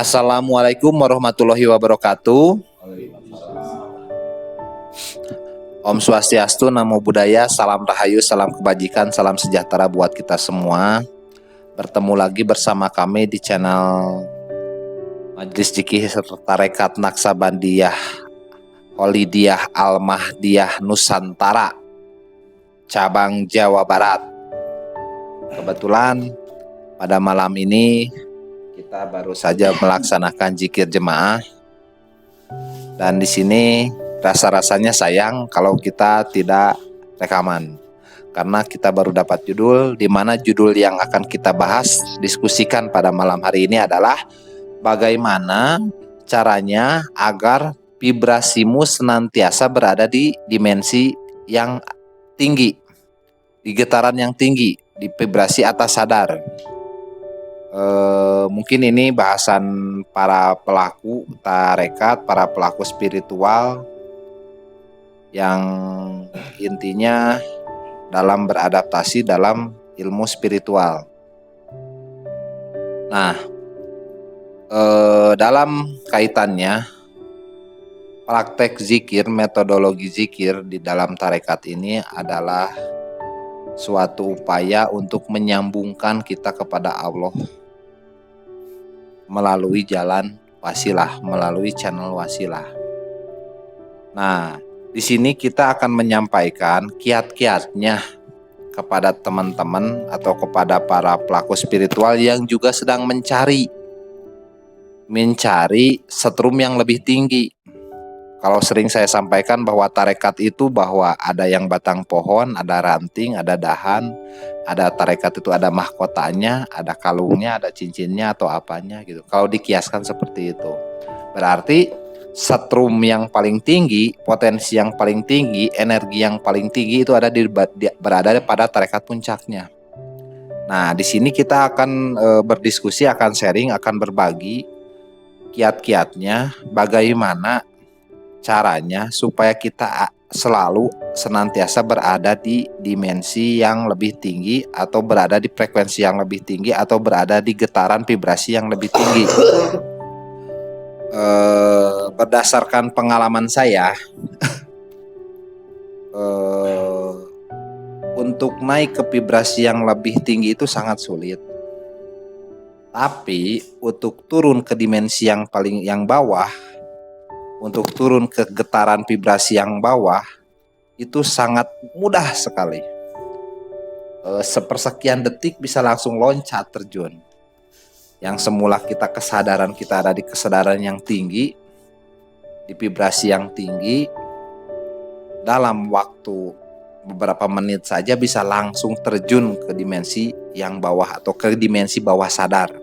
Assalamualaikum warahmatullahi wabarakatuh. Om Swastiastu, Namo Buddhaya, Salam Rahayu, Salam Kebajikan, Salam Sejahtera buat kita semua. Bertemu lagi bersama kami di channel Majelis Zikir Tarekat Naksabandiyah Holidiyah Al-Mahdiyah Nusantara, cabang Jawa Barat. Kebetulan pada malam ini kita baru saja melaksanakan zikir jemaah, dan di sini rasa-rasanya sayang kalau kita tidak rekaman, karena kita baru dapat judul, di mana judul yang akan kita bahas, diskusikan pada malam hari ini adalah bagaimana caranya agar vibrasimu senantiasa berada di dimensi yang tinggi, di getaran yang tinggi, di vibrasi atas sadar. Mungkin ini bahasan para pelaku tarekat, para pelaku spiritual yang intinya dalam beradaptasi dalam ilmu spiritual. Nah, dalam kaitannya praktek zikir, metodologi zikir di dalam tarekat ini adalah suatu upaya untuk menyambungkan kita kepada Allah melalui jalan wasilah, melalui channel wasilah. Nah, di sini kita akan menyampaikan kiat-kiatnya kepada teman-teman atau kepada para pelaku spiritual yang juga sedang mencari setrum yang lebih tinggi. Kalau sering saya sampaikan bahwa tarekat itu bahwa ada yang batang pohon, ada ranting, ada dahan, ada tarekat itu ada mahkotanya, ada kalungnya, ada cincinnya atau apanya gitu. Kalau dikiaskan seperti itu, berarti setrum yang paling tinggi, potensi yang paling tinggi, energi yang paling tinggi itu berada pada tarekat puncaknya. Nah, di sini kita akan berdiskusi, akan sharing, akan berbagi kiat-kiatnya, bagaimana caranya supaya kita selalu senantiasa berada di dimensi yang lebih tinggi, atau berada di frekuensi yang lebih tinggi, atau berada di getaran vibrasi yang lebih tinggi. Berdasarkan pengalaman saya, untuk naik ke vibrasi yang lebih tinggi itu sangat sulit. Tapi untuk turun ke dimensi yang bawah, untuk turun ke getaran vibrasi yang bawah itu sangat mudah sekali. Sepersekian detik bisa langsung loncat terjun. Yang semula kesadaran kita ada di kesadaran yang tinggi, di vibrasi yang tinggi, dalam waktu beberapa menit saja bisa langsung terjun ke dimensi yang bawah atau ke dimensi bawah sadar.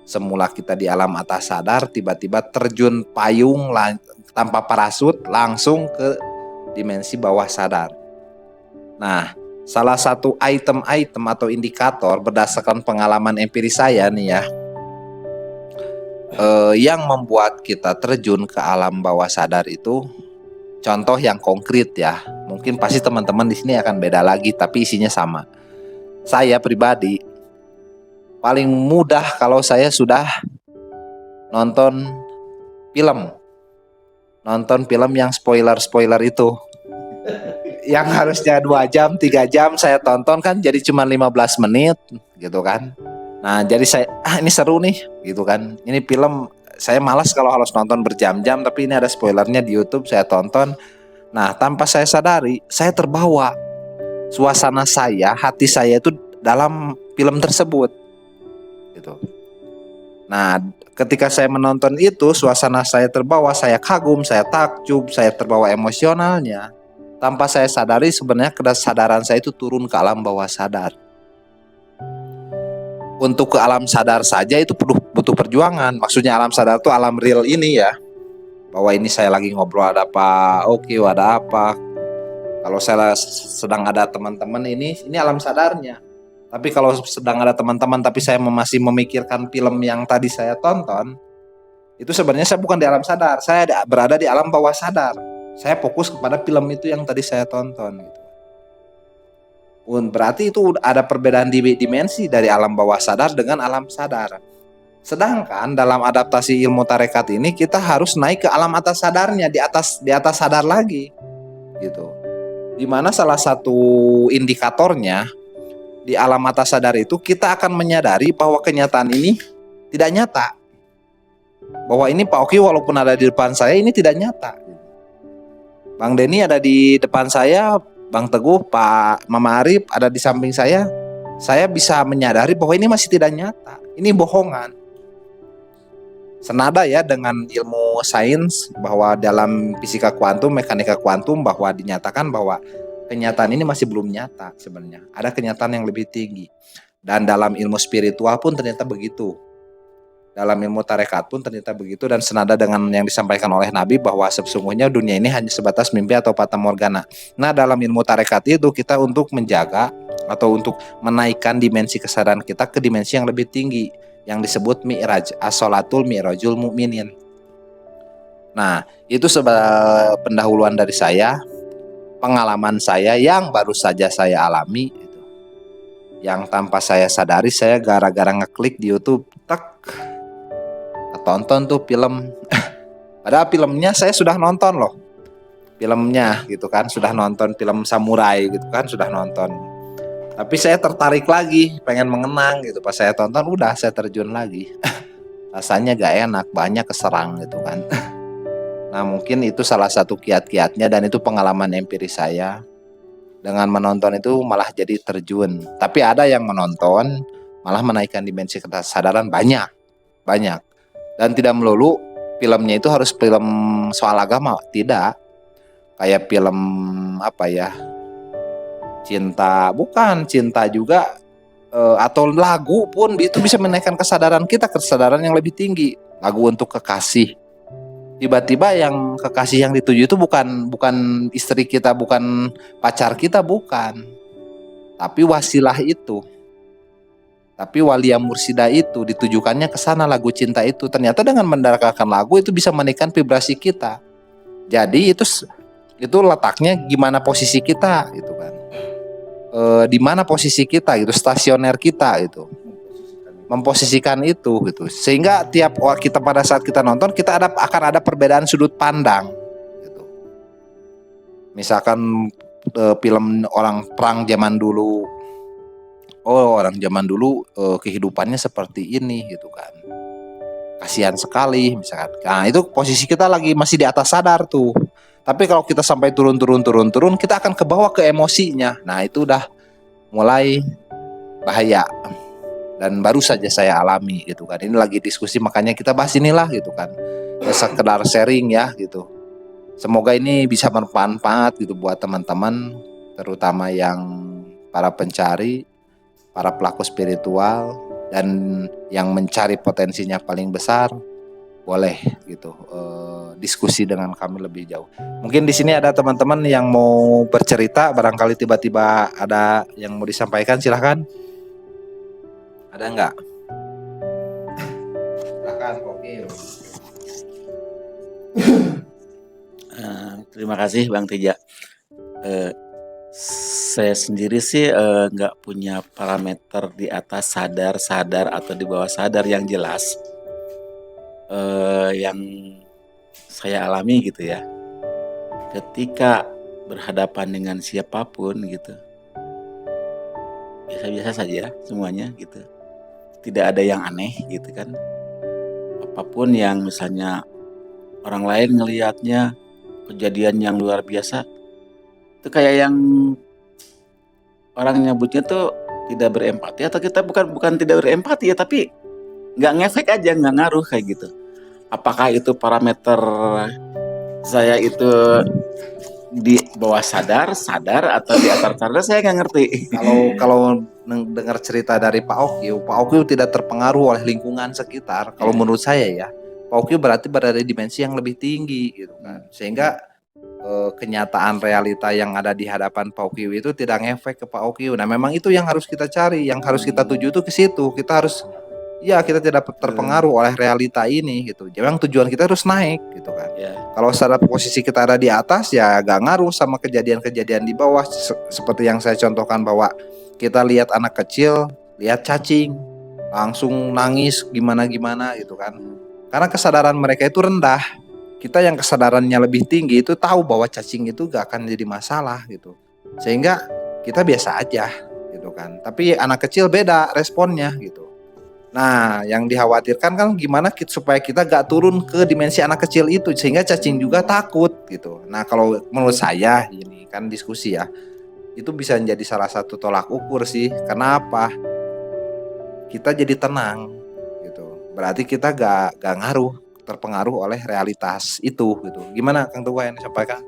Semula kita di alam atas sadar, tiba-tiba terjun payung tanpa parasut langsung ke dimensi bawah sadar. Nah, salah satu item atau indikator berdasarkan pengalaman empiris saya nih ya, yang membuat kita terjun ke alam bawah sadar itu, contoh yang konkret ya, mungkin pasti teman-teman di sini akan beda lagi, tapi isinya sama. Saya pribadi paling mudah kalau saya sudah nonton film yang spoiler itu. Yang harusnya 2 jam, 3 jam saya tonton kan jadi cuma 15 menit gitu kan. Nah, jadi saya ini seru nih gitu kan. Ini film saya malas kalau harus nonton berjam-jam, tapi ini ada spoilernya di YouTube, saya tonton. Nah, tanpa saya sadari, saya terbawa. Suasana saya, hati saya itu dalam film tersebut gitu. Nah, ketika saya menonton itu, suasana saya terbawa, saya kagum, saya takjub, saya terbawa emosionalnya. Tanpa saya sadari, sebenarnya kesadaran saya itu turun ke alam bawah sadar. Untuk ke alam sadar saja itu butuh perjuangan. Maksudnya alam sadar itu alam real ini ya. Bahwa ini saya lagi ngobrol ada apa, oke ada apa. Kalau saya sedang ada teman-teman ini alam sadarnya. Tapi kalau sedang ada teman-teman tapi saya masih memikirkan film yang tadi saya tonton, itu sebenarnya saya bukan di alam sadar, saya berada di alam bawah sadar. Saya fokus kepada film itu yang tadi saya tonton gitu. Berarti itu ada perbedaan dimensi dari alam bawah sadar dengan alam sadar. Sedangkan dalam adaptasi ilmu tarekat ini kita harus naik ke alam atas sadarnya, di atas sadar lagi gitu. Dimana salah satu indikatornya di alam atas sadar itu kita akan menyadari bahwa kenyataan ini tidak nyata. Bahwa ini Pak Oki walaupun ada di depan saya ini tidak nyata. Bang Denny ada di depan saya, Bang Teguh, Pak Mama Arif ada di samping saya bisa menyadari bahwa ini masih tidak nyata. Ini bohongan. Senada ya dengan ilmu sains bahwa dalam fisika kuantum, mekanika kuantum bahwa dinyatakan bahwa kenyataan ini masih belum nyata sebenarnya. Ada kenyataan yang lebih tinggi. Dan dalam ilmu spiritual pun ternyata begitu. Dalam ilmu tarekat pun ternyata begitu, dan senada dengan yang disampaikan oleh Nabi bahwa sesungguhnya dunia ini hanya sebatas mimpi atau fata morgana. Nah, dalam ilmu tarekat itu kita untuk menjaga atau untuk menaikkan dimensi kesadaran kita ke dimensi yang lebih tinggi, yang disebut mi'raj, as-sholatul mi'rajul mu'minin. Nah, itu sebagai pendahuluan dari saya, pengalaman saya yang baru saja saya alami, yang tanpa saya sadari saya gara-gara ngeklik di YouTube, tonton tuh film. Padahal filmnya saya sudah nonton loh, filmnya gitu kan, sudah nonton film samurai gitu kan, sudah nonton. Tapi saya tertarik lagi, pengen mengenang gitu. Pas saya tonton udah saya terjun lagi. Rasanya gak enak, banyak keserang gitu kan. Nah mungkin itu salah satu kiat-kiatnya, dan itu pengalaman empiris saya. Dengan menonton itu malah jadi terjun. Tapi ada yang menonton malah menaikkan dimensi kesadaran banyak. Dan tidak melulu filmnya itu harus film soal agama, tidak. Kayak film apa ya, cinta juga, atau lagu pun itu bisa menaikkan kesadaran kita, kesadaran yang lebih tinggi. Lagu untuk kekasih, tiba-tiba yang kekasih yang dituju itu bukan istri kita, bukan pacar kita, bukan, tapi wasilah itu, tapi walia mursida itu ditujukannya ke sana. Lagu cinta itu ternyata dengan mendengarkan lagu itu bisa menaikkan vibrasi kita. Jadi itu letaknya gimana posisi kita gitu kan. Di mana posisi kita gitu, stasioner kita gitu, memposisikan itu gitu, sehingga tiap kita pada saat kita nonton kita akan ada perbedaan sudut pandang gitu. Misalkan film orang perang zaman dulu, orang zaman dulu kehidupannya seperti ini gitu kan, kasihan sekali misalkan. Nah itu posisi kita lagi masih di atas sadar tuh. Tapi kalau kita sampai turun, kita akan ke bawah ke emosinya. Nah itu udah mulai bahaya. Dan baru saja saya alami gitu kan. Ini lagi diskusi, makanya kita bahas inilah gitu kan. Ya sekedar sharing ya gitu. Semoga ini bisa bermanfaat gitu buat teman-teman, terutama yang para pencari, para pelaku spiritual, dan yang mencari potensinya paling besar. Boleh gitu diskusi dengan kami lebih jauh. Mungkin di sini ada teman-teman yang mau bercerita, barangkali tiba-tiba ada yang mau disampaikan, silahkan. Ada nggak? Silahkan, oke. Terima kasih Bang Teja. Saya sendiri sih nggak punya parameter di atas sadar atau di bawah sadar yang jelas. Yang saya alami gitu ya, ketika berhadapan dengan siapapun gitu, biasa-biasa saja semuanya gitu, tidak ada yang aneh gitu kan. Apapun yang misalnya orang lain ngelihatnya kejadian yang luar biasa, itu kayak yang orang nyebutnya tuh tidak berempati, atau kita bukan tidak berempati ya, tapi nggak ngefek aja, nggak ngaruh kayak gitu. Apakah itu parameter saya itu di bawah sadar atau di atas sadar, saya nggak ngerti. Kalau dengar cerita dari Pak Oki tidak terpengaruh oleh lingkungan sekitar. Kalau menurut saya ya, Pak Oki berarti berada di dimensi yang lebih tinggi gitu kan. Sehingga kenyataan realita yang ada di hadapan Pak Oki itu tidak ngefek ke Pak Oki. Nah memang itu yang harus kita cari, yang harus kita tuju itu ke situ. Kita harus, ya kita tidak terpengaruh oleh realita ini gitu. Jangan tujuan kita harus naik gitu kan. Kalau secara posisi kita ada di atas ya gak ngaruh sama kejadian-kejadian di bawah. Seperti yang saya contohkan bahwa kita lihat anak kecil, lihat cacing, langsung nangis gimana-gimana gitu kan. Karena kesadaran mereka itu rendah. Kita yang kesadarannya lebih tinggi itu tahu bahwa cacing itu gak akan jadi masalah gitu. Sehingga kita biasa aja gitu kan. Tapi anak kecil beda responnya gitu. Nah, yang dikhawatirkan kan gimana supaya kita gak turun ke dimensi anak kecil itu sehingga cacing juga takut gitu. Nah, kalau menurut saya ini kan diskusi ya, itu bisa menjadi salah satu tolak ukur sih. Kenapa? Kita jadi tenang gitu. Berarti kita gak terpengaruh oleh realitas itu gitu. Gimana Kang Tua yang disampaikan?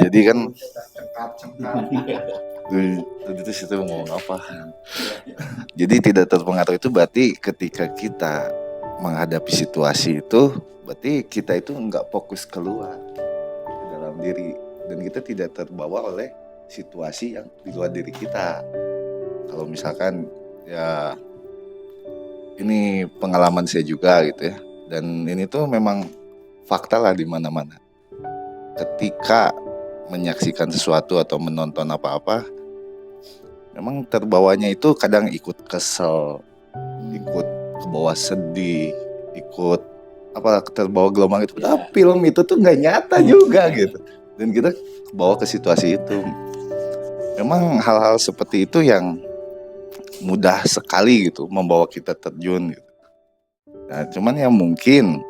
Jadi kan Cengkat. itu situ ngomong apa? Jadi tidak terpengaruh itu berarti ketika kita menghadapi situasi itu, berarti kita itu nggak fokus keluar ke dalam diri dan kita tidak terbawa oleh situasi yang di luar diri kita. Kalau misalkan ya ini pengalaman saya juga gitu ya, dan ini tuh memang fakta lah di mana-mana. Ketika menyaksikan sesuatu atau menonton apa-apa, memang terbawanya itu kadang ikut kesel, ikut ke bawah sedih, ikut apa terbawa gelombang itu. Padahal film itu tuh nggak nyata juga gitu. Dan kita bawa ke situasi itu. Memang hal-hal seperti itu yang mudah sekali gitu membawa kita terjun gitu. Nah, cuman ya mungkin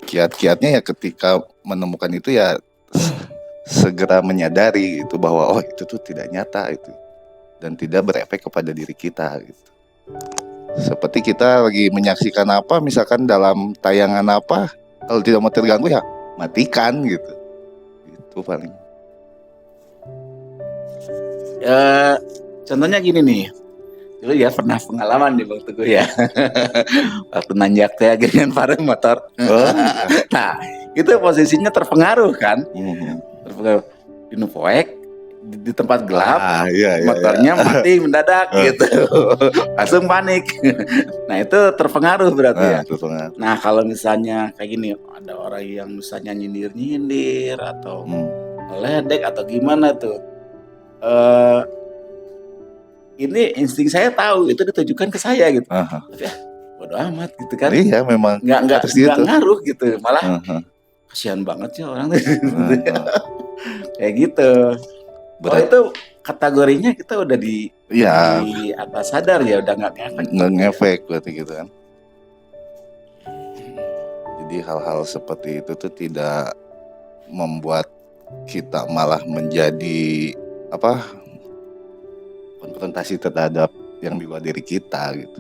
kiat-kiatnya ya ketika menemukan itu ya segera menyadari itu bahwa oh itu tuh tidak nyata itu dan tidak berefek kepada diri kita gitu. Seperti kita lagi menyaksikan apa misalkan dalam tayangan apa, kalau tidak mau terganggu ya matikan gitu. Itu paling. Contohnya gini nih, dulu ya pernah pengalaman nih Bang Teguh ya. Waktu nanjak teh dengan parem motor. Nah, itu posisinya terpengaruh kan? Terpengaruh di poek di tempat gelap, Iya, motornya mati mendadak gitu. Langsung panik. Nah, itu terpengaruh berarti ya. Terpengaruh. Nah, kalau misalnya kayak gini, ada orang yang misalnya nyindir-nyindir atau meledek atau gimana tuh. Ini insting saya tahu itu ditujukan ke saya gitu. Tapi bodo amat gitu kan. Iya memang nggak ngaruh gitu, malah kasihan banget sih orang kayak gitu. Itu kategorinya kita udah di atas sadar ya, udah nggak ngefek berarti gitu kan. Jadi hal-hal seperti itu tuh tidak membuat kita malah menjadi konfrontasi terhadap yang di luar diri kita gitu.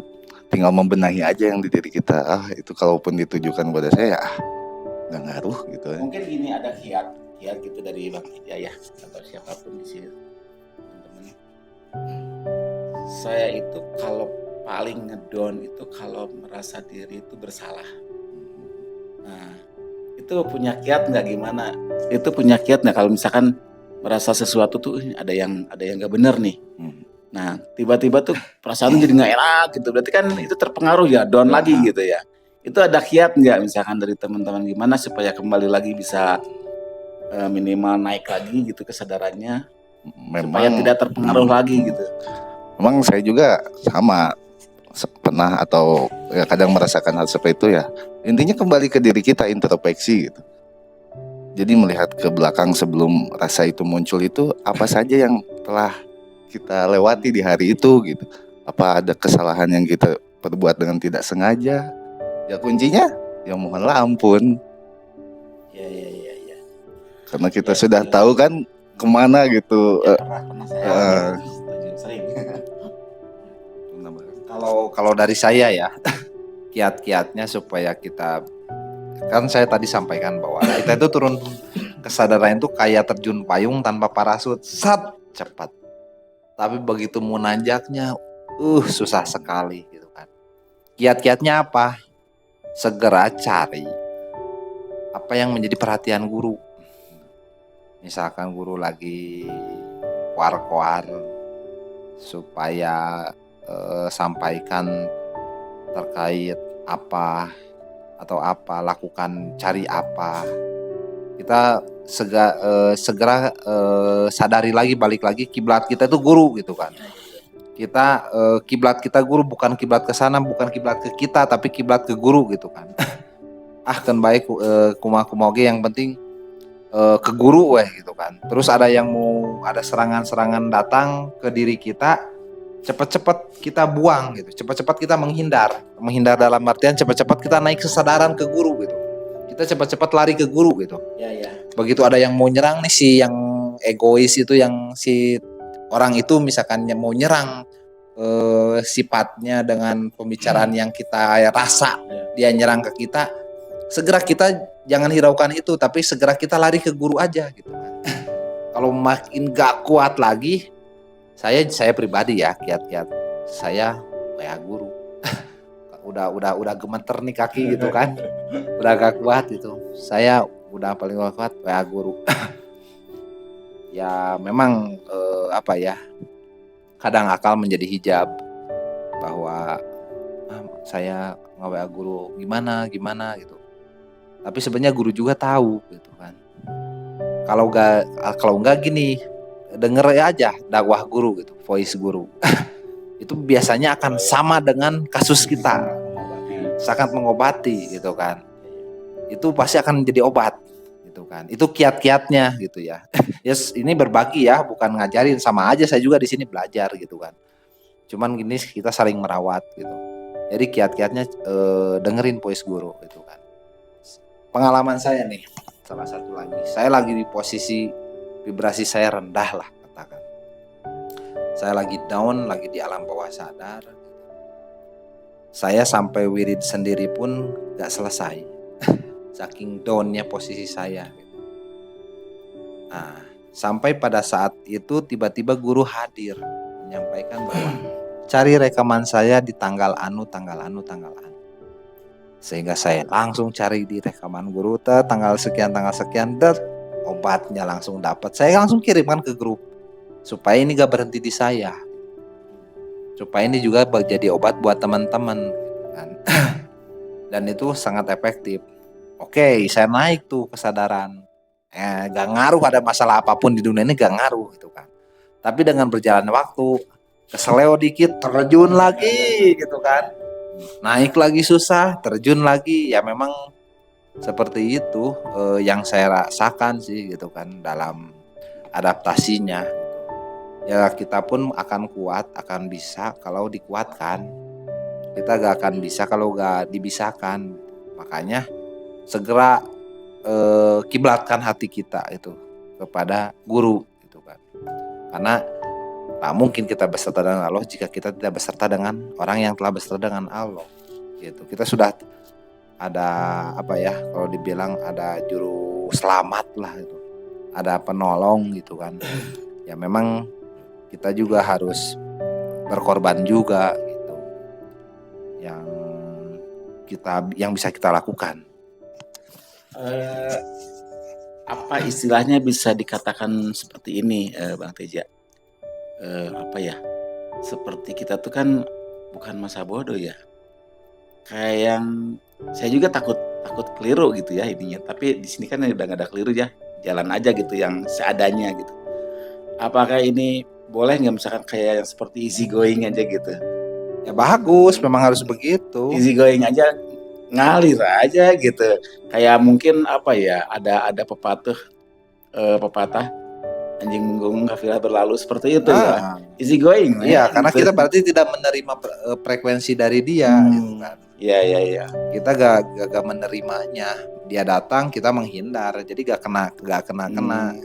Tinggal membenahi aja yang di diri kita. Itu kalaupun ditujukan pada saya nggak ngaruh gitu. Mungkin gini, ada kiat gitu dari Bang Hidayah atau siapapun di sini teman-teman. Saya itu kalau paling ngedown itu kalau merasa diri itu bersalah. Nah, itu punya kiat nggak gimana? Itu punya kiat nggak kalau misalkan merasa sesuatu tuh ada yang nggak benar nih. Nah, tiba-tiba tuh perasaan jadi nggak enak gitu. Berarti kan itu terpengaruh ya, down lagi gitu ya. Itu ada kiat nggak misalkan dari teman-teman gimana supaya kembali lagi bisa minimal naik lagi gitu kesadarannya, supaya tidak terpengaruh lagi gitu. Memang saya juga sama pernah atau ya kadang merasakan hal seperti itu ya. Intinya kembali ke diri kita, introspeksi gitu. Jadi melihat ke belakang sebelum rasa itu muncul itu apa saja yang telah kita lewati di hari itu gitu. Apa ada kesalahan yang kita perbuat dengan tidak sengaja? Ya kuncinya ya mohonlah ampun. Ya. Karena kita sudah tahu kan kemana gitu. Pernah saya sering. Kalau dari saya ya, kiat-kiatnya supaya kita, kan saya tadi sampaikan bahwa kita itu turun kesadaran itu kayak terjun payung tanpa parasut, cepat. Tapi begitu mau nanjaknya, susah sekali gitu kan. Kiat-kiatnya apa? Segera cari apa yang menjadi perhatian guru. Misalkan guru lagi koar-koar, supaya sampaikan terkait apa atau apa, lakukan, cari apa. Kita segera sadari lagi, balik lagi kiblat kita itu guru gitu kan. kita kiblat kita guru bukan kiblat ke sana, bukan kiblat ke kita, tapi kiblat ke guru gitu kan. Kan baik kumaha oge yang penting ke guru weh gitu kan. Terus ada yang mau ada serangan-serangan datang ke diri kita, cepat-cepat kita buang gitu. Cepat-cepat kita menghindar. Menghindar dalam artian cepat-cepat kita naik kesadaran ke guru gitu. Kita cepat-cepat lari ke guru gitu. Ya. Begitu ada yang mau nyerang nih, si yang egois itu, yang si orang itu misalkan yang mau nyerang sifatnya dengan pembicaraan yang kita rasa dia nyerang ke kita, segera kita jangan hiraukan itu, tapi segera kita lari ke guru aja gitu kan. Kalau makin gak kuat lagi, saya pribadi ya, kiat-kiat saya kayak guru. udah gemeter nih kaki gitu kan. Udah gak kuat gitu. Saya udah paling gak kuat kayak guru. Ya memang apa ya, kadang akal menjadi hijab bahwa saya nge-WA guru gimana gitu. Tapi sebenarnya guru juga tahu gitu kan. Kalau enggak gini, denger aja dakwah guru gitu, voice guru. Itu biasanya akan sama dengan kasus kita. Sangat mengobati gitu kan. Itu pasti akan menjadi obat gitu kan. Itu kiat-kiatnya gitu ya. Yes, ini berbagi ya, bukan ngajarin, sama aja saya juga di sini belajar gitu kan. Cuman gini kita saling merawat gitu. Jadi kiat-kiatnya dengerin voice guru gitu kan. Pengalaman saya nih, salah satu lagi. Saya lagi di posisi vibrasi saya rendah lah katakan. Saya lagi down, lagi di alam bawah sadar. Saya sampai wirid sendiri pun gak selesai. Saking downnya posisi saya. Nah, sampai pada saat itu tiba-tiba guru hadir menyampaikan bahwa cari rekaman saya di tanggal anu. Sehingga saya langsung cari di rekaman guru, tanggal sekian, obatnya langsung dapat. Saya langsung kirimkan ke grup supaya ini gak berhenti di saya, supaya ini juga jadi obat buat teman-teman kan. Dan itu sangat efektif. Oke, saya naik tuh kesadaran. Gak ngaruh ada masalah apapun di dunia ini, gak ngaruh gitu kan. Tapi dengan berjalan waktu, keseleo dikit, terjun lagi gitu kan. Naik lagi susah, terjun lagi. Ya memang seperti itu yang saya rasakan sih gitu kan dalam adaptasinya. Ya kita pun akan kuat, akan bisa kalau dikuatkan. Kita gak akan bisa kalau gak dibisahkan. Makanya segera kiblatkan hati kita itu kepada guru gitu kan. Karena tak mungkin kita beserta dengan Allah jika kita tidak beserta dengan orang yang telah beserta dengan Allah gitu. Kita sudah ada apa ya, kalau dibilang ada juru selamat lah itu, ada penolong gitu kan. Ya memang kita juga harus berkorban juga gitu, yang bisa kita lakukan. Apa istilahnya bisa dikatakan seperti ini, Bang Teja? Apa ya? Seperti kita tuh kan bukan masa bodoh ya. Kayak yang saya juga takut keliru gitu ya ininya. Tapi di sini kan udah gak ada keliru ya. Jalan aja gitu yang seadanya gitu. Apakah ini boleh nggak misalkan kayak yang seperti easy going aja gitu? Ya bagus, memang harus begitu. Easy going aja, ngalir aja gitu. Kayak mungkin apa ya, ada pepatah anjing menggonggong kafilah berlalu, seperti itu ya. Easy going. Iya, karena kita berarti tidak menerima frekuensi dari dia gitu kan. Iya. Kita gak menerimanya. Dia datang, kita menghindar. Jadi gak kena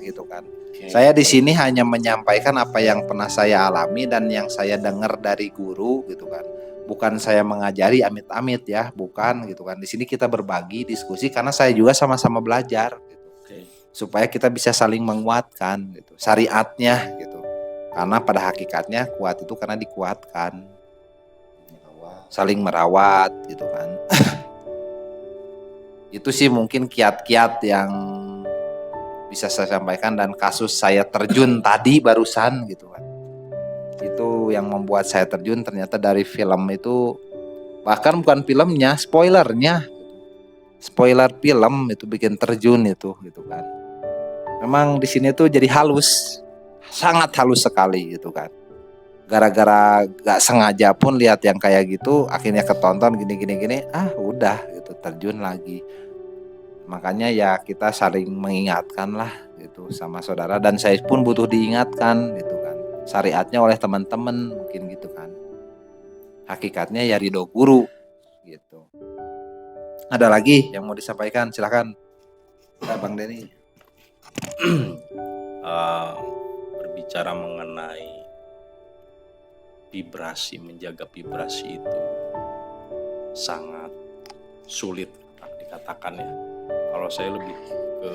gitu kan. Okay. Saya di sini hanya menyampaikan apa yang pernah saya alami dan yang saya dengar dari guru gitu kan. Bukan saya mengajari amit-amit ya, bukan gitu kan. Di sini kita berbagi, diskusi karena saya juga sama-sama belajar gitu. Okay. Supaya kita bisa saling menguatkan gitu. Syariatnya gitu. Karena pada hakikatnya kuat itu karena dikuatkan. Saling merawat gitu kan. Itu sih mungkin kiat-kiat yang bisa saya sampaikan, dan kasus saya terjun tadi barusan gitu kan. Itu yang membuat saya terjun ternyata dari film itu, bahkan bukan filmnya, spoilernya. Spoiler film itu bikin terjun itu gitu kan. Memang di sini tuh jadi halus. Sangat halus sekali gitu kan. gara-gara gak sengaja pun lihat yang kayak gitu akhirnya ketonton gini, udah gitu terjun lagi. Makanya ya kita saling mengingatkan lah gitu sama saudara, dan saya pun butuh diingatkan gitu kan. Syariatnya oleh teman-teman mungkin gitu kan. Hakikatnya ya ridho guru gitu. Ada lagi yang mau disampaikan? Silakan. Bang Denny. Berbicara mengenai vibrasi, menjaga vibrasi itu sangat sulit dikatakan ya. Kalau saya lebih ke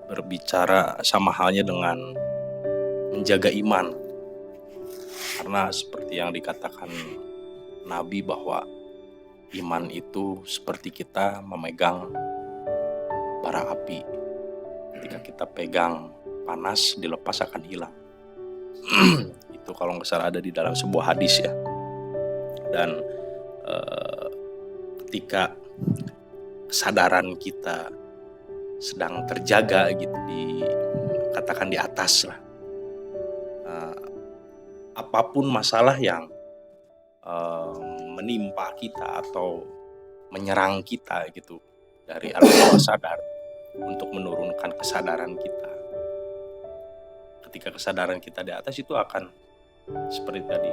berbicara sama halnya dengan menjaga iman, karena seperti yang dikatakan Nabi bahwa iman itu seperti kita memegang bara api. Ketika kita pegang panas, dilepas akan hilang. Itu kalau nggak salah ada di dalam sebuah hadis ya. Dan ketika kesadaran kita sedang terjaga gitu, katakan di atas lah, apapun masalah yang menimpa kita atau menyerang kita gitu, dari alam bawah sadar untuk menurunkan kesadaran kita. Ketika kesadaran kita di atas itu akan seperti tadi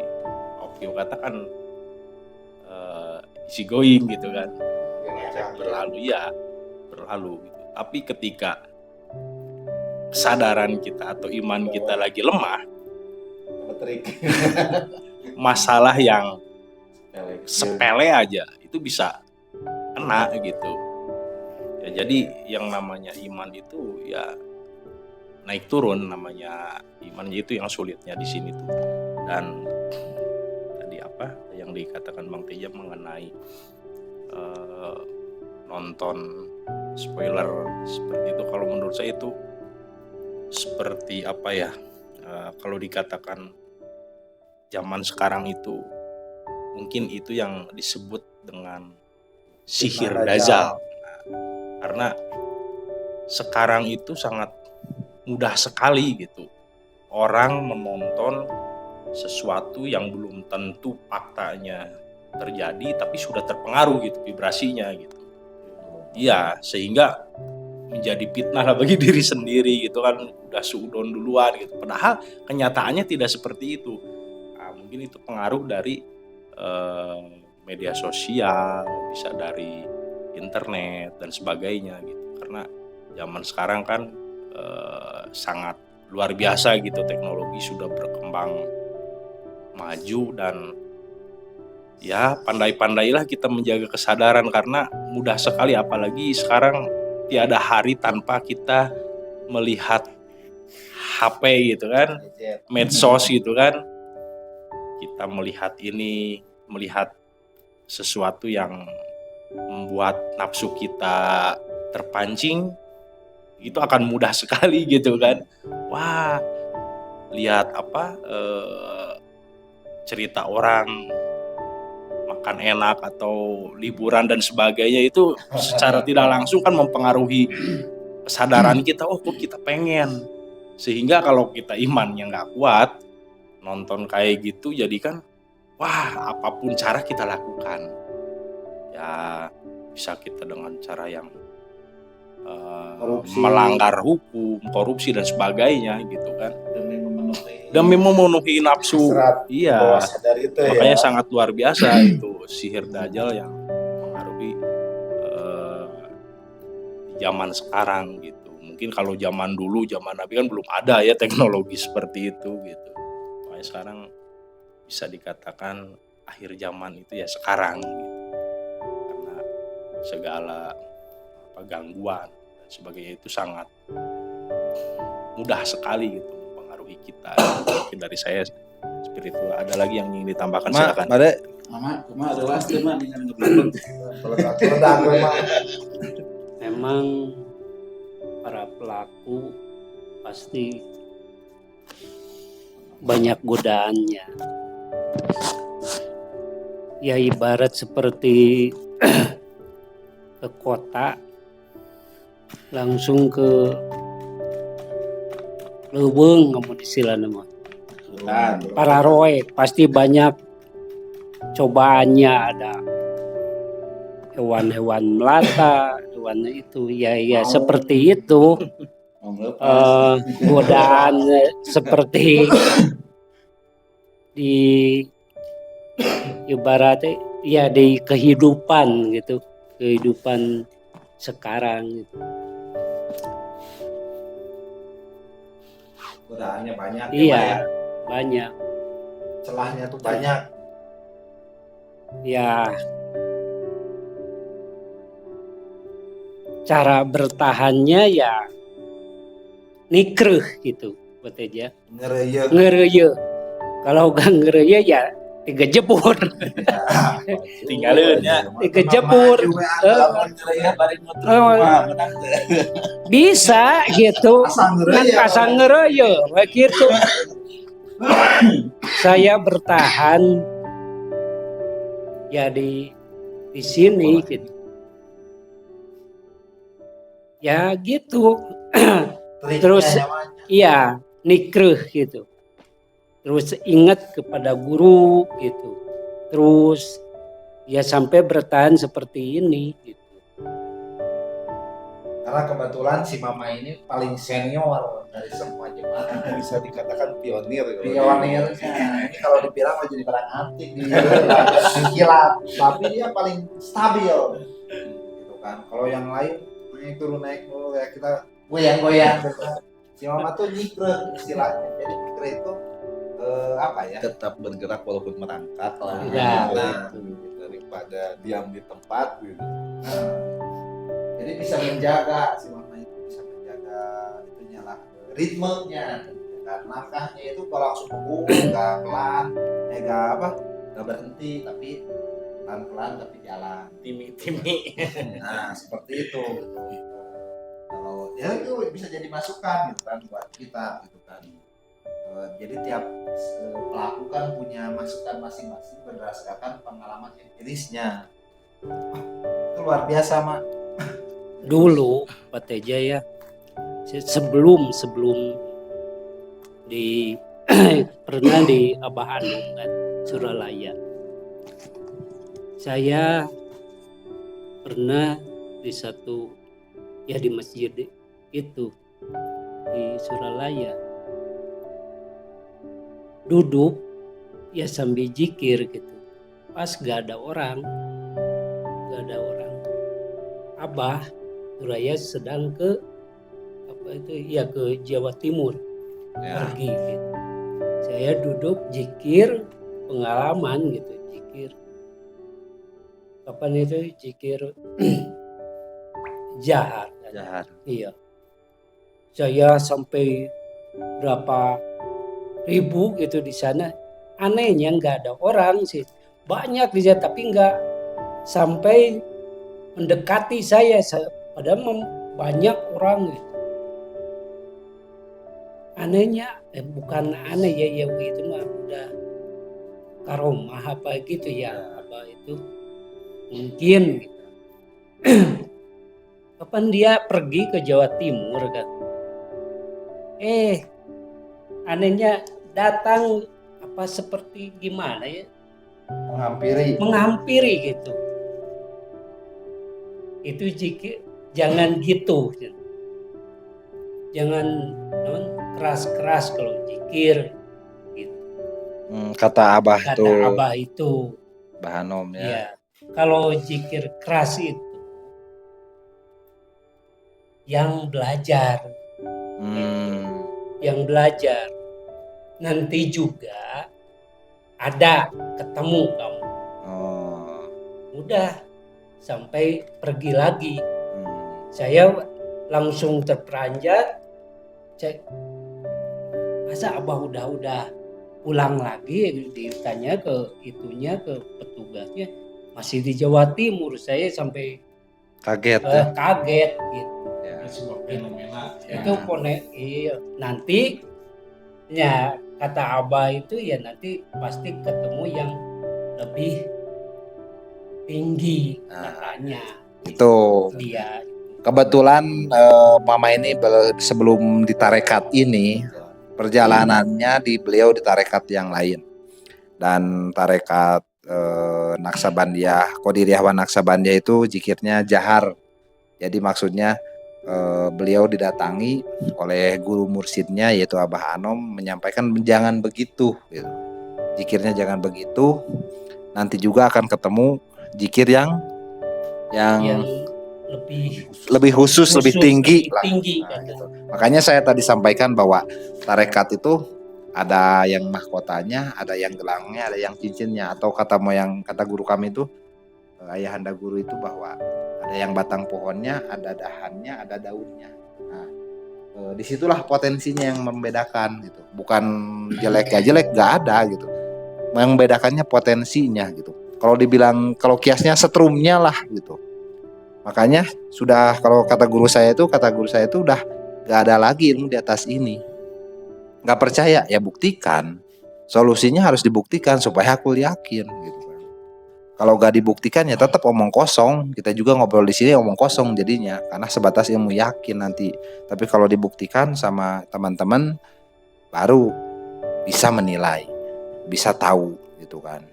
Okyo katakan, easy going gitu kan, berlalu gitu. Tapi ketika kesadaran kita atau iman kita lagi lemah, masalah yang sepele aja itu bisa kena gitu ya. Jadi yang namanya iman itu ya naik turun, namanya iman itu yang sulitnya di sini tuh. Dan tadi apa yang dikatakan Bang Teja mengenai nonton spoiler seperti itu, kalau menurut saya itu seperti apa ya, kalau dikatakan zaman sekarang itu mungkin itu yang disebut dengan sihir dajjal. Karena sekarang itu sangat mudah sekali gitu orang menonton sesuatu yang belum tentu faktanya terjadi, tapi sudah terpengaruh gitu vibrasinya gitu. Iya, sehingga menjadi fitnah lah bagi diri sendiri gitu kan, udah suudon duluan gitu. Padahal kenyataannya tidak seperti itu. Nah, mungkin itu pengaruh dari media sosial, bisa dari internet dan sebagainya gitu. Karena zaman sekarang kan sangat luar biasa gitu, teknologi sudah berkembang maju, dan ya pandai-pandailah kita menjaga kesadaran, karena mudah sekali, apalagi sekarang tiada hari tanpa kita melihat HP gitu kan, medsos gitu kan. Kita melihat ini, melihat sesuatu yang membuat nafsu kita terpancing, itu akan mudah sekali gitu kan. Wah, lihat apa cerita orang makan enak atau liburan dan sebagainya, itu secara tidak langsung kan mempengaruhi kesadaran kita. Oh, kok kita pengen. Sehingga kalau kita imannya nggak kuat, nonton kayak gitu, jadi kan wah, apapun cara kita lakukan. Ya bisa kita dengan cara yang melanggar hukum, korupsi dan sebagainya gitu kan, demi memenuhi nafsu. Iya, makanya sangat luar biasa itu sihir dajjal yang mengaruhi zaman sekarang gitu. Mungkin kalau zaman dulu, zaman Nabi kan belum ada ya teknologi seperti itu gitu. Makanya sekarang bisa dikatakan akhir zaman itu ya sekarang gitu. Karena segala gangguan dan sebagainya itu sangat mudah sekali gitu mempengaruhi kita. Mungkin dari saya spiritual. Ada lagi yang ingin ditambahkan? Silakan. Mama ada last mah dengan ngebelum. Memang para pelaku pasti banyak godaannya. Ya ibarat seperti ke kota langsung ke leuweung, kamu istilah nama para roek pasti banyak cobaannya, ada hewan-hewan melata, hewan itu ya seperti itu. Godaan seperti di ibaratnya ya di kehidupan gitu, kehidupan sekarang gitu. Godaannya banyak ya, Pak, Iya, ya. banyak. Celahnya tuh banyak. Ya, cara bertahannya ya nikreh gitu, buat aja. Ngereyeh. Ngereye. Kalau gak ngereye ya tiga jebur. Tinggalin ya. Tiga jebur. Bisa gitu. Kan kasang ngereye begitu. Saya bertahan ya di sini gitu. Ya gitu. Terus iya nikreh gitu. Terus ingat kepada guru gitu. Terus ya sampai bertahan seperti ini gitu. Karena kebetulan si Mama ini paling senior dari semua jemaat. Bisa dikatakan pionir. Pionirnya. Ini kalau dibilang mau jadi barang antik di kilat, tapi dia paling stabil. Gitu kan. Kalau yang lain naik turun ya kita goyang-goyang gitu. Si Mama tuh nyikreh istilahnya. Jadi nyikreh itu apa ya? Tetap bergerak walaupun merangkak lah. Ya, Daripada diam di tempat gitu. Jadi bisa menjaga si Mama itu, bisa menjaga itunya lah, ritmenya. Dan langkahnya itu kalau langsung punggung nggak pelan, nggak berhenti, tapi pelan-pelan tapi jalan. Timi-timi. Nah seperti itu. Kalau ya itu bisa jadi masukan gitu kan buat kita gitu kan. Jadi tiap pelaku kan punya masukan masing-masing berdasarkan pengalaman empirisnya. Itu luar biasa, Mak. Dulu Pak Teja ya, sebelum di pernah di Abah Anung kan, Suralaya. Saya pernah di satu ya di masjid itu di Suralaya. Duduk ya sambil zikir gitu. Pas gak ada orang. Abah Suraya sedang ke Jawa Timur pergi gitu. Saya duduk zikir pengalaman gitu, zikir kapan itu zikir jahar kan? Iya, saya sampai berapa ribu gitu di sana. Anehnya nggak ada orang sih, banyak di sana tapi nggak sampai mendekati saya, padahal banyak orang gitu. Anehnya bukan aneh ya itu mah udah karomah apa gitu ya, apa itu mungkin gitu. Kapan dia pergi ke Jawa Timur kan, anehnya datang apa seperti gimana ya, menghampiri gitu. Itu jangan gitu, jangan keras-keras kalau zikir gitu. Kata Abah itu Bahanom ya. Iya. Kalau zikir keras itu yang belajar, yang belajar nanti juga ada ketemu kamu. Udah sampai pergi lagi. Saya langsung terperanjat. Masa Abah udah pulang lagi, ditanya ke petugasnya masih di Jawa Timur. Saya sampai kaget gitu. Ya. Sebuah fenomena. Itu nanti ya kata Abah itu ya nanti pasti ketemu yang lebih tinggi katanya. Itu Dia kebetulan Mama ini sebelum di tarekat ini perjalanannya beliau di tarekat yang lain, dan tarekat Naksabandiyah, Qadiriyah wa Naksabandiyah itu zikirnya jahar. Jadi maksudnya beliau didatangi oleh guru mursidnya yaitu Abah Anom menyampaikan jangan begitu gitu. Zikirnya jangan begitu. Nanti juga akan ketemu zikir yang yang lebih khusus, lebih tinggi lah. tinggi Nah, kan. gitu. Makanya saya tadi sampaikan bahwa tarekat itu ada yang mahkotanya, ada yang gelangnya, ada yang cincinnya, atau kata guru kami itu ayahanda guru itu bahwa ada yang batang pohonnya, ada dahannya, ada daunnya. Nah, disitulah potensinya yang membedakan gitu. Bukan jelek ya jelek, nggak ada gitu. Yang membedakannya potensinya gitu. Kalau kiasnya setrumnya lah gitu. Makanya kalau kata guru saya itu udah nggak ada lagi ilmu di atas ini. Nggak percaya ya buktikan. Solusinya harus dibuktikan supaya aku yakin gitu. Kalau nggak dibuktikan ya tetap omong kosong. Kita juga ngobrol di sini omong kosong jadinya karena sebatas ilmu yakin nanti. Tapi kalau dibuktikan sama teman-teman baru bisa menilai, bisa tahu gitu kan.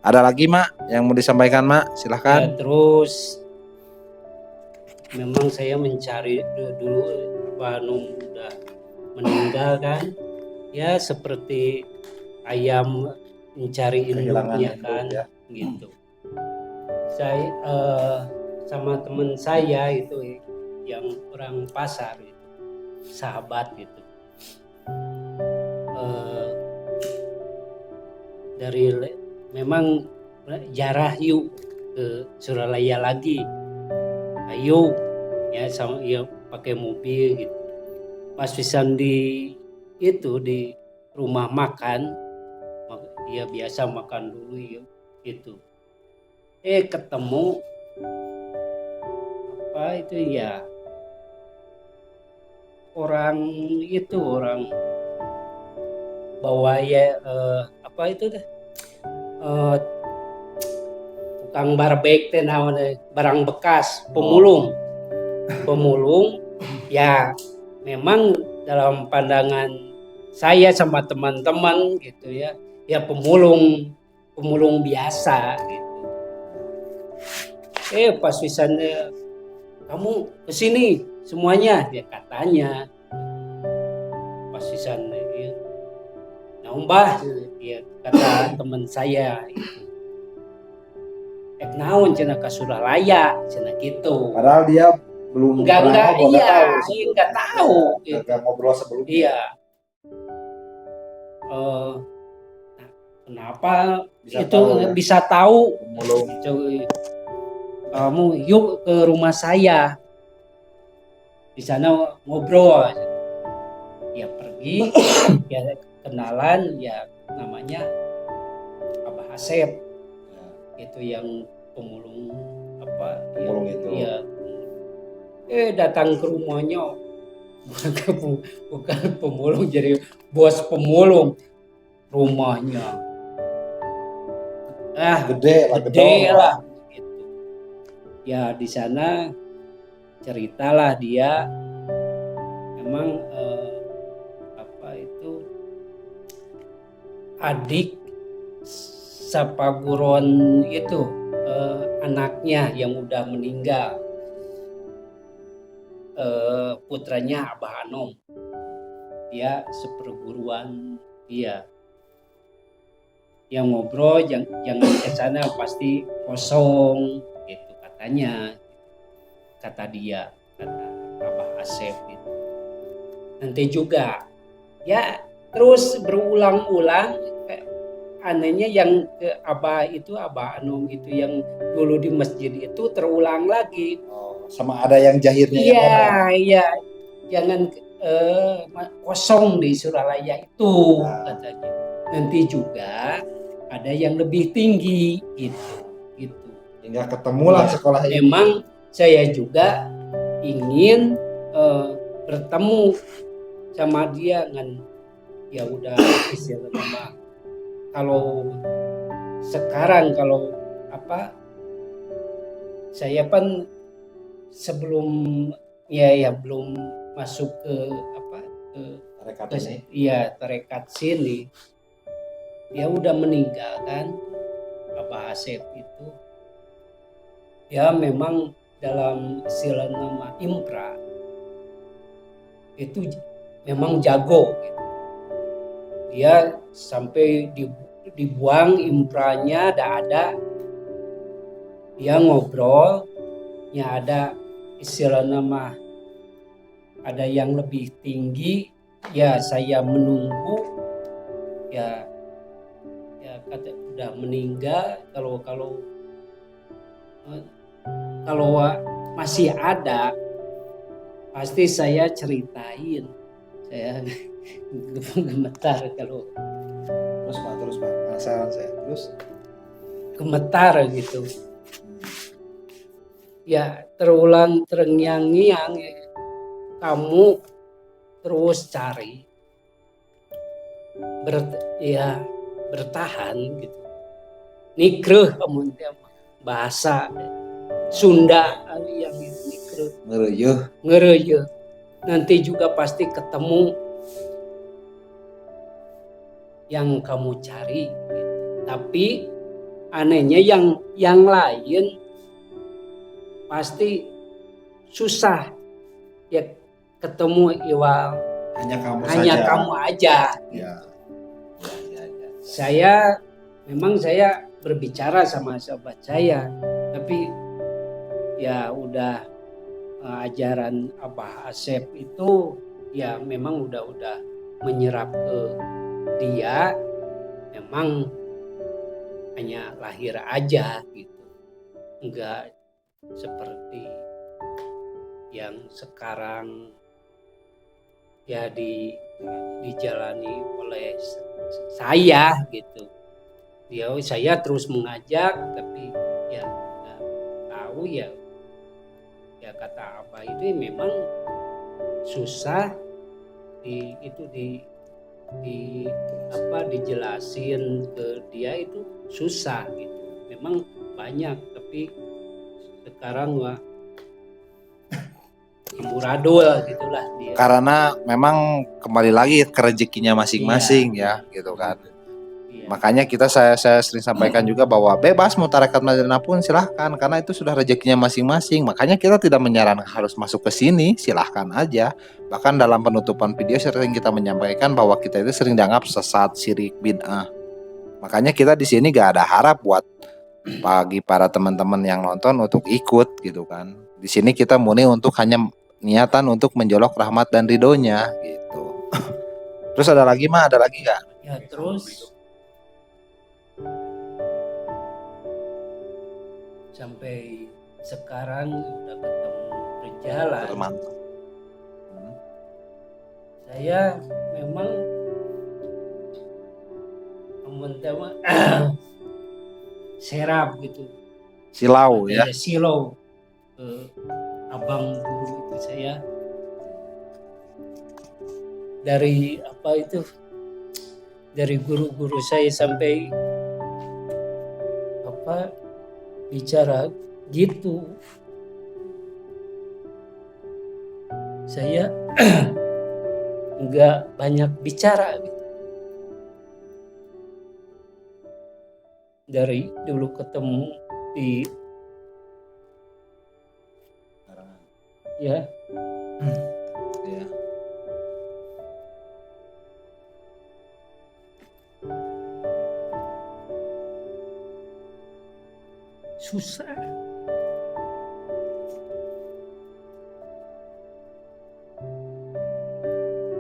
Ada lagi Mak yang mau disampaikan Mak? Silahkan. Ya, terus memang saya mencari dulu Abah Anum udah meninggal kan. Ya seperti ayam mencari induknya kan ya. gitu. Saya sama teman saya itu yang orang pasar itu, sahabat gitu. Memang jarah yuk ke Suralaya lagi. Ayo ya sama ya pakai mobil gitu. Pas pisan di rumah makan, dia biasa makan dulu yuk gitu. Ketemu apa itu ya orang bawa ya apa itu deh tukang barbek teh namanya barang bekas pemulung ya memang dalam pandangan saya sama teman-teman gitu ya pemulung biasa gitu. Pas misalnya kamu kesini semuanya dia katanya pas misalnya ya, nah Mbah ya kata teman saya itu naon cenah ka Suralaya cenah gitu. Padahal dia belum enggak tahu. enggak tahu gitu. Enggak ngobrol sebelumnya. Iya. Kenapa Bisa itu tahu, ya? bisa tahu Pemulung. Kamu yuk ke rumah saya. Di sana ngobrol. Ya pergi ya kenalan ya namanya Abah Asep. Itu yang pemulung apa Pemulung itu. Iya. Datang ke rumahnya bukan pemulung jadi bos pemulung rumahnya Gede lah gitu. Ya di sana ceritalah dia memang apa itu adik Sapaguron itu anaknya yang udah meninggal, putranya Abah Anom, dia seperguruan dia. Yang ngobrol jangan ke sana pasti kosong gitu katanya, kata dia, kata Abah Asep gitu. Nanti juga ya terus berulang-ulang. Anehnya yang Abah Anom itu yang dulu di masjid itu terulang lagi. Sama ada yang jahirnya. Iya, jangan kosong di Suralaya itu katanya. Nanti juga ada yang lebih tinggi gitu. Hingga ketemulah sekolah ini. Memang saya juga ingin bertemu sama dia kan. Ya udah istilahnya kalau sekarang apa saya kan sebelum ya belum masuk ke Tarekat ke, ini. iya tarekat sini. Dia udah meninggal kan, Abah Asep itu. Ya memang dalam istilah nama impra itu memang jago gitu. Dia sampai dibuang impranya, ada dia ngobrol, ya ada istilah nama ada yang lebih tinggi, ya saya menunggu, ya kata udah meninggal, kalau masih ada pasti saya ceritain. Saya gemetar kalau Terus Pak, penasaran saya. Terus gemetar gitu. Ya terulang terngiang-ngiang, kamu terus cari, bertahan gitu. Nikreh kamu bahasa Sunda yang nikreh, ngereyeh. Nanti juga pasti ketemu yang kamu cari. Gitu. Tapi anehnya yang lain pasti susah ya ketemu Iwal. Hanya kamu aja. ya. Saya berbicara sama sahabat saya, tapi ya udah ajaran Abah Asep itu ya memang udah menyerap ke dia, memang hanya lahir aja gitu, enggak seperti yang sekarang ya dijalani oleh saya gitu. Saya terus mengajak, tapi ya nggak tahu ya kata Abah itu memang susah dijelasin ke dia, itu susah gitu. Memang banyak, tapi sekarang amburadul gitulah dia. Karena memang kembali lagi ke rezekinya masing-masing ya, gitu kan. Iya. Makanya saya sering sampaikan juga bahwa bebas mau tarekat manapun silahkan, karena itu sudah rezekinya masing-masing. Makanya kita tidak menyarankan harus masuk ke sini, silahkan aja. Bahkan dalam penutupan video sering kita menyampaikan bahwa kita itu sering dianggap sesat, syirik, bid'ah. Makanya kita di sini gak ada harap buat bagi para teman-teman yang nonton untuk ikut gitu kan. Di sini kita murni untuk hanya niatan untuk menjolok rahmat dan ridhonya gitu. Terus ada lagi Ada lagi gak? Ya terus sampai sekarang udah ketemu berjalan. Mantap. Saya memang serap gitu. Silau ya. Silau abang guru itu saya dari guru-guru saya sampai bicara gitu. Saya nggak banyak bicara gitu. Dari dulu ketemu di ya susah.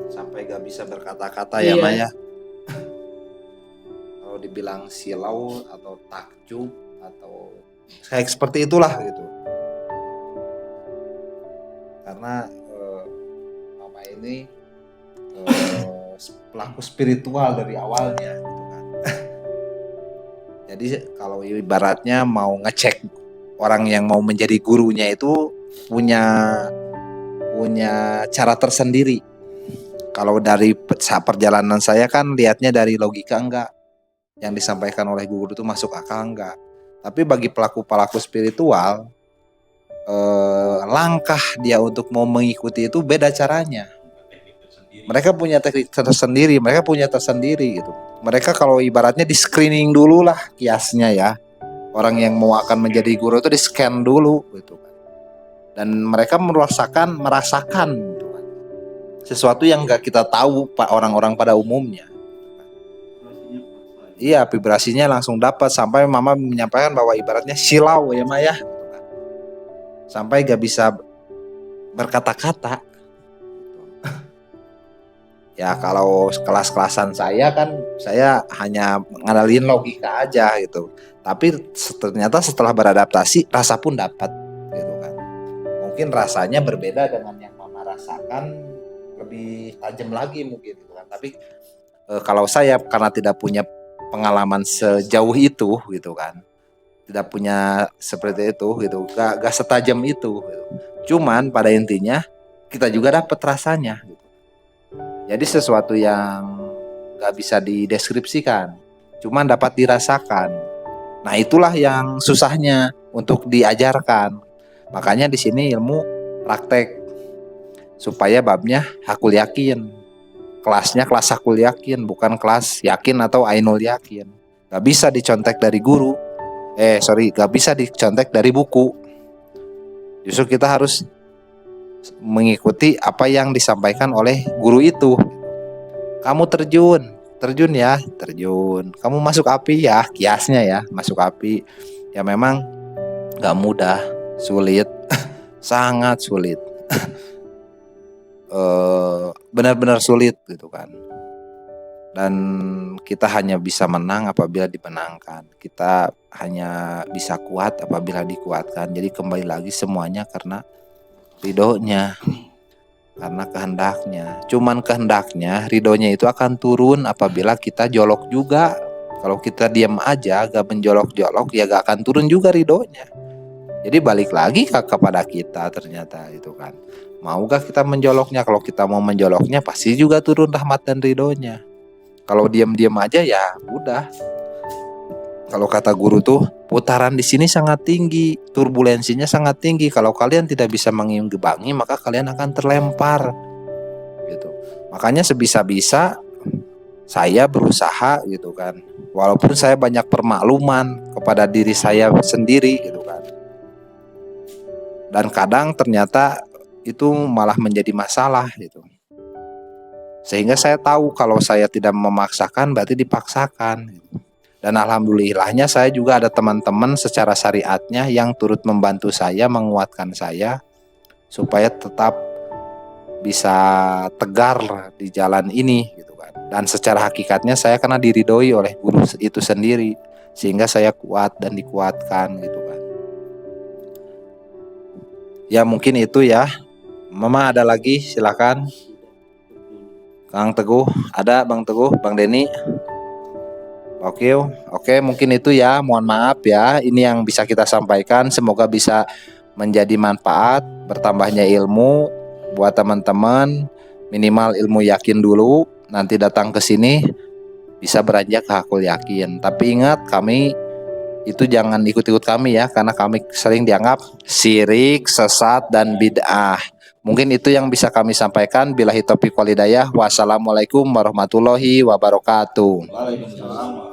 Sampai gak bisa berkata-kata ya Iya. Maya. Kalau dibilang silau atau takjub atau kayak seperti itulah gitu. Karena Mama ini pelaku spiritual dari awalnya gitu kan. Jadi kalau ibaratnya mau ngecek orang yang mau menjadi gurunya itu punya cara tersendiri. Kalau dari perjalanan saya kan lihatnya dari logika enggak. Yang disampaikan oleh guru itu masuk akal enggak. Tapi bagi pelaku-pelaku spiritual, langkah dia untuk mau mengikuti itu beda caranya. Mereka punya teknik tersendiri, mereka punya tersendiri gitu. Mereka kalau ibaratnya di screening dulu lah kiasnya ya. Orang yang mau akan menjadi guru itu di scan dulu gitu kan. Dan mereka merasakan gitu kan. Sesuatu yang nggak kita tahu pak orang-orang pada umumnya. Iya, vibrasinya langsung dapat sampai mama menyampaikan bahwa ibaratnya silau ya Maya. Sampai gak bisa berkata-kata. Ya kalau kelas-kelasan saya kan saya hanya nganalin logika aja gitu. Tapi ternyata setelah beradaptasi rasa pun dapat gitu kan. Mungkin rasanya berbeda dengan yang mama rasakan, lebih tajam lagi mungkin gitu kan. Tapi kalau saya karena tidak punya pengalaman sejauh itu gitu kan, tidak punya seperti itu gitu, gak setajam itu gitu. Cuman pada intinya kita juga dapat rasanya gitu. Jadi sesuatu yang gak bisa dideskripsikan, cuman dapat dirasakan. Nah itulah yang susahnya untuk diajarkan. Makanya di sini ilmu praktek supaya babnya hakul yakin. Kelasnya kelas hakul yakin, bukan kelas yakin atau ainul yakin. Gak bisa dicontek dari guru. Gak bisa dicontek dari buku. Justru kita harus mengikuti apa yang disampaikan oleh guru itu. Kamu terjun ya, terjun. Kamu masuk api ya, kiasnya ya, masuk api. Ya memang gak mudah, sulit, sangat sulit. Benar-benar sulit gitu kan. Dan kita hanya bisa menang apabila dimenangkan. Kita hanya bisa kuat apabila dikuatkan. Jadi kembali lagi semuanya karena ridhonya, karena kehendaknya. Cuman kehendaknya, ridhonya itu akan turun apabila kita jolok juga. Kalau kita diam aja gak menjolok-jolok ya gak akan turun juga ridhonya. Jadi balik lagi kepada kita ternyata itu kan. Mau gak kita menjoloknya? Kalau kita mau menjoloknya pasti juga turun rahmat dan ridhonya. Kalau diam-diam aja ya udah. Kalau kata guru tuh putaran di sini sangat tinggi, turbulensinya sangat tinggi. Kalau kalian tidak bisa mengimbangi maka kalian akan terlempar. Gitu. Makanya sebisa-bisa saya berusaha gitu kan. Walaupun saya banyak permakluman kepada diri saya sendiri gitu kan. Dan kadang ternyata itu malah menjadi masalah gitu. Sehingga saya tahu kalau saya tidak memaksakan berarti dipaksakan gitu. Dan alhamdulillahnya saya juga ada teman-teman secara syariatnya yang turut membantu saya, menguatkan saya supaya tetap bisa tegar di jalan ini gitu kan. Dan secara hakikatnya saya karena diridhoi oleh guru itu sendiri sehingga saya kuat dan dikuatkan gitu kan. Ya mungkin itu ya. Mama ada lagi silakan. Kang Teguh, ada Bang Teguh, Bang Denny. Oke, mungkin itu ya. Mohon maaf ya. Ini yang bisa kita sampaikan. Semoga bisa menjadi manfaat, bertambahnya ilmu buat teman-teman. Minimal ilmu yakin dulu. Nanti datang ke sini bisa beranjak ke hakul yakin. Tapi ingat kami itu jangan ikut-ikut kami ya, karena kami sering dianggap syirik, sesat dan bid'ah. Mungkin itu yang bisa kami sampaikan. Billahi taufiq wal hidayah. Wassalamualaikum warahmatullahi wabarakatuh. Waalaikumsalam.